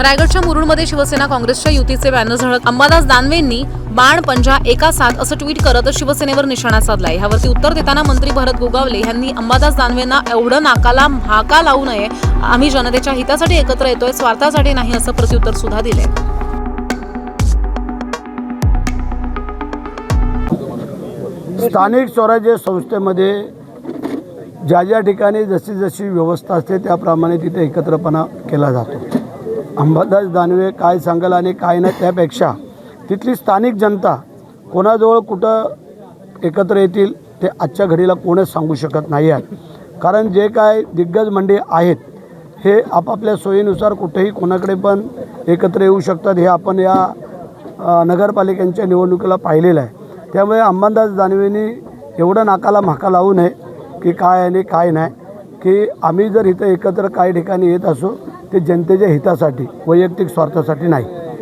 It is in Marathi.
रायगडच्या मुरुडमध्ये शिवसेना काँग्रेसच्या युतीचे बॅनर झळक अंबादास दानवेंनी बाण पंजा एका साथ असं ट्विट करत शिवसेनेवर निशाणा साधलाय। यावरती उत्तर देताना मंत्री भरत गोगावले यांनी अंबादास दानवेंना एवढं नाकाला हाका लावू नये, आम्ही जनतेच्या हितासाठी एकत्र येतोय, स्वार्थासाठी नाही असं प्रत्युत्तर सुद्धा दिले। स्थानिक स्वराज्य संस्थेमध्ये ज्या ज्या ठिकाणी जशी जशी व्यवस्था असते त्याप्रमाणे तिथे एकत्रपणा केला जातो। अंबादास दानवे काय सांगाल आणि काय नाही त्यापेक्षा तिथली स्थानिक जनता कोणाजवळ कुठं एकत्र येतील ते आजच्या घडीला कोणच सांगू शकत नाही आहे। कारण जे काय दिग्गज मंडळी आहेत हे आपापल्या सोयीनुसार कुठेही कोणाकडे पण एकत्र येऊ शकतात, हे आपण या नगरपालिकांच्या निवडणुकीला पाहिलेलं आहे। त्यामुळे अंबादास दानवेंनी एवढं नाकाला म्हाका लावू नये की काय आणि काय नाही, की आम्ही जर इथं एकत्र काही ठिकाणी येत असो ते जनतेच्या हितासाठी, वैयक्तिक स्वार्थासाठी नाही।